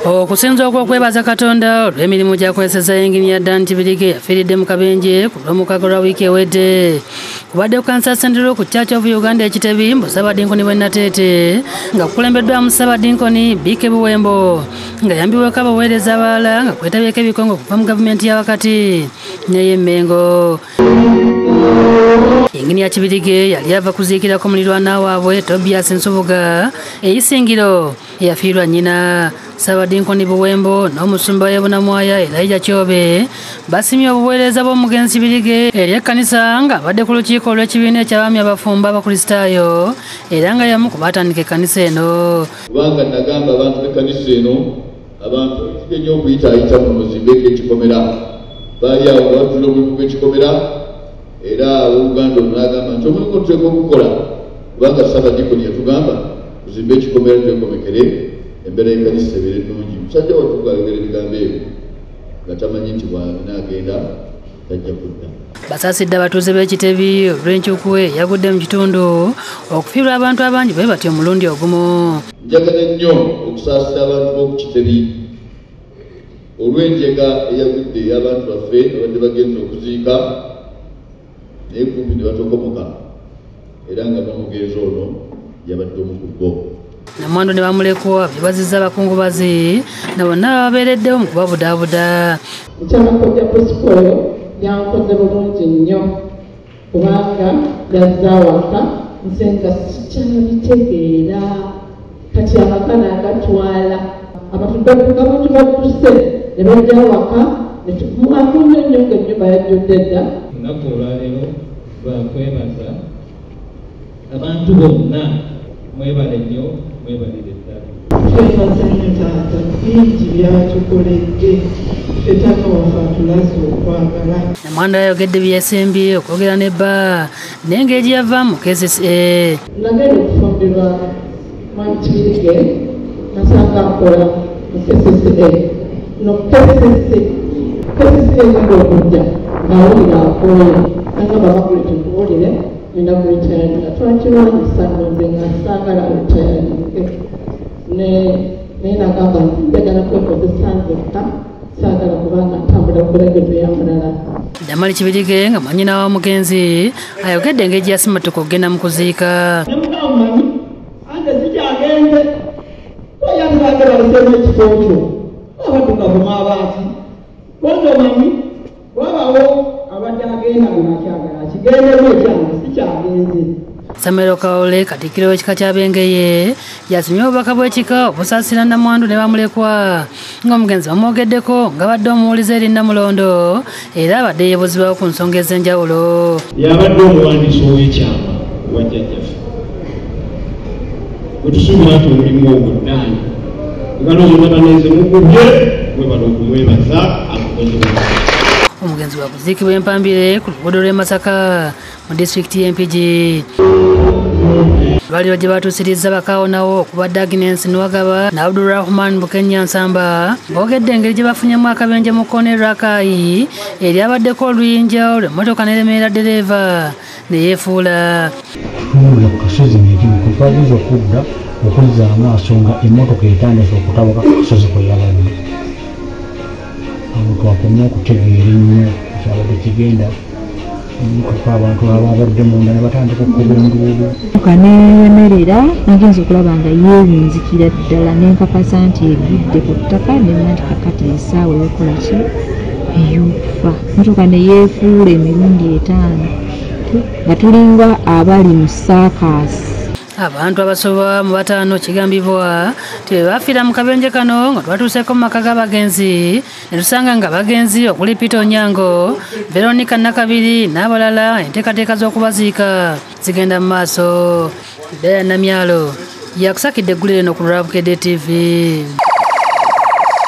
Okusinza okwebaza Katonda olw'emirimu gy'akozesa engini ya Dan Kibirige yafiiridde mu kabenje ku lw'omukago lwa wiiki ewedde. Kubadde ku kanisa Central ku Church of Uganda ekitebi mbu Ssaabadinkoni bwe Nateete nga kukulembeddwamu Ssaabadinkoni Bike Buwembo nga yambiweko abaweereza abalala nga kwetabyeko ebikongo okuva mu gavumenti ya wakati n'ey'Emmengo. Engini ya Kibirige yali ava kuziikirako mulirwana waabwe Tobias Nsubuga eyisingiro eyafiirwa nnyina. Ssaabadinkoni Buwembo n'omusumba we Bunamwaya Elijah Kyobe basimye obuweereza bw'omugenzi Kibirige eri ekkanisa nga abadde ku lukiiko olw'ekibiina eky'abaami abafumba abakristaayo era nga yamu ku baatandika ekkanisa eno. Kubanga nagamba abantu b'ekkanisa eno abantu kigenye okuyitaayita mu muzimbeko ekikomera baali awo batula omulimu gw'ekikomera era abooluganda olwo n'agamba nti omulimu tuteeka okukola kubanga Ssaabadinkoni yatugamba tuzimbe ekikomera twekomekere embeera y'ekkanisa ebeere nnungi. Musajja watuga ayogera ebigambo ebyo nga tamanyi nti bw'anaagenda tajja kudda. Basaasidde abatuuze b'ekitebi olw'enkyukwe yagudde mu kitundu okufiirwa abantu abangi bwe batyo omulundi ogumu. Njagala nnyo okusaasira abantu b'oku kitebi olw'enjega eyagudde ey'abantu baffe abadde bagenza okuziika naye kumpi ne batokomoka era nga n'omugenzi ono yabadde omu ku bo. Namwandu ne bamulekwa byebazizza abakungubazi na bonna babeereddewo mu kubabudaabuda. Ekyabakodya posipolo byankoze bulungi nnyo kubanga yazza awaka nze nga sikyabitegeera kati amaka nagatwala abatuddakuga bwetubaduse ne bajja awaka ne tumuwako nnyo nnyo ng'ennyumba yajjudde dda. Olunaku olwaleero lwakwebaza abantu bonna mwebale nnyo mwebalire ddala. Twebaza nnyo taata bingi byatukoledde fetaka waffe atulaze okwagala. Namwandu ayogedde byesembye okwogera ne bba n'engeri gye yava mu KCCA. Nagenda okufumbirwa Mwami Kibirige nasanga nkola mu KCCA. No KCCA ngenda okujja ng'awulira akooye nagamba bakule tukuwulire ngenda kulitayalinga twakirwanyisa nonze nga saagala litayalinge naye nagamba njagala kwekozesa nzekka saagala kubanga ntambula kulegedo ya mulala. Damali Kibirige nga mwannyina wa mugenzi ayogedde engeri gye yasimatuka okugenda mu kuziika. Nemukamumanyi ante sikyagenze oyandibadde balisemu ekifo kyo abaddugavumu abaati bondomanyi wabawo abadde agenda munakyagala akigendemu ekyange sikyagenze. Samero Kaole Katikkiro w'ekika kya Bengeye yasimye obubaka bw'ekika obusaasira Namwandu ne bamulekwa ng'omugenzi bamwogeddeko nga badde omuwuliza eri Namulondo era abadde yeebuzibwawo ku nsonga ez'enjawulo. Yabadde omuwandiisi ow'ekyama owa jjajjaffe bwe tusuubira nti omulimu oguddaani nga n'omunabaneeze mugubye mwebala okumwebaza amukozi wa. Omugenzi wa kuziikibwa empambire ku luguudo lw'e Masaka mu disitulikiti y'Empigi. Lwaliro gye batuusirizza bakaawonawo okubadde Agnes Nwagaba ne Abdulrahman Bukenya Nsamba boogedde engeri gye bafunyemu akabenje mu kkoona Rakai eryabaddeko oluyinja olw'emmotoka n'eremerera ddereeva ne yeefuula. Tumulira ku kasozi ng'ekimu kwe twabuuza okudda okuzza amaaso nga emmotoka etandise okutabuka ku kasozi kwe yalabye. Awo twakomye okutegeera ennyo ekyabadde kigenda kufa abantu ababadde munda ne batandika okukuba enduulu. Kaneemerera nagenza okulaba nga yeebinzikira ddala n'enkakasa nti evudde ku ttaka nemanya nti kakati essaawa eyokola ki ey'okufa. Motoka ne yeefuula emirundi 5 nga tulinga abali mu saakasi. Abantu abasoba mu 5 kigambibwa nti bwe bafiira mu kabenje kano nga twatuuseeko mu maka g'abagenzi ne tusanga nga abagenzi okuli Peter Onyango, Veronica Nakabiri n'abalala enteekateeka z'okubaziika zigenda mu maaso. Daya Namyalo yakusakidde eggulu lino ku Lwabukedde TV.